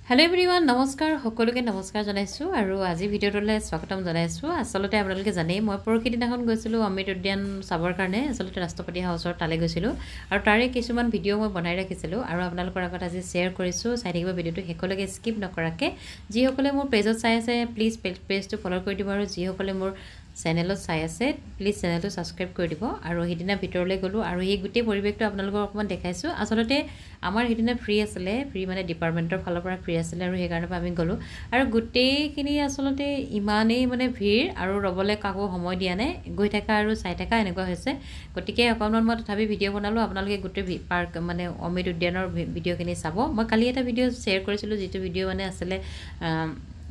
Hello everyone, নমস্কাৰ সকলোকে নমস্কাৰ জনাইছো আৰু আজি ভিডিঅটোলৈ স্বাগতম জনাইছো আসলতে আপোনালোকে জানে মই পৰকি দিনাখন গৈছিলো amritudyan চাবৰ কাৰণে আসলতে ৰাষ্ট্ৰপতি হাউচৰ তালে গৈছিলো আৰু তাৰে কিছুমান ভিডিঅ মই বনাই ৰাখিছিলো আৰু আপোনালোকৰ আগত আজি শেয়াৰ কৰিছো চাই থাকিব ভিডিঅটো হেকলৈকে স্কিপ নকৰাকে যি সকলে মোৰ পেজত চাই আছে প্লিজ পেজটো ফলো কৰি দিব আৰু যি সকলে মোৰ চেনেলত চাই আছে প্লিজ চেনেলটো সাবস্ক্ৰাইব কৰি দিব আৰু হিদিনা ভিতৰলৈ গলো আৰু এই গুটি পৰিবেশটো আপোনালোকক অকমান দেখাইছো আসলতে আমাৰ হিদিনা ফ্ৰী আছিল ফ্ৰী মানে ডিপাৰ্টমেন্টৰ ফালৰ পৰা ফ্ৰী আছিল আৰু সেই কাৰণে আমি গলো আৰু গুটেখিনি আসলতে ইমানেই মানে ভিৰ আৰু ৰবলে কাকো সময় দিয়া নাই গৈ থাকা আৰু চাই থাকা এনেকুৱা হৈছে গটিকে অকমান মই তথাপি ভিডিঅ বনালো আপোনালোকে গুটে পাৰ্ক মানে amritudyanৰ ভিডিঅখিনি চাব মই কালি এটা ভিডিঅ শেয়াৰ কৰিছিলো যেটো ভিডিঅ মানে আছিল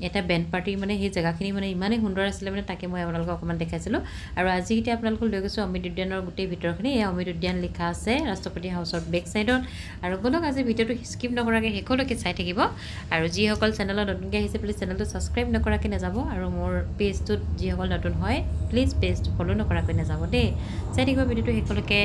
এটা বেন্ড পাৰ্টি মানে সেই জায়গাখিনি মানে ইমানে সুন্দৰ আছিল মানে তাকে মই আপোনালোকক অকমান দেখাইছিলো আৰু আজি এতিয়া আপোনালোকক লৈ গৈছো amritudyanৰ গুটে ভিতৰখিনি এই amritudyan লিখা আছে ৰাষ্ট্ৰপতি হাউচৰ বেক সাইডত আৰু গলক আজি ভিডিঅটো স্কিপ নকৰাকে হেকলৈকে চাই থাকিব আৰু যি সকল চেনেলত নতুনকৈ আহিছে প্লিজ চেনেলটো সাবস্ক্ৰাইব নকৰাকে নাযাব আৰু মোৰ পেজটো যি সকল নতুন হয় প্লিজ পেজটো ফলো নকৰাকৈ নাযাব দেই চাই থাকিব ভিডিঅটো হেকলৈকে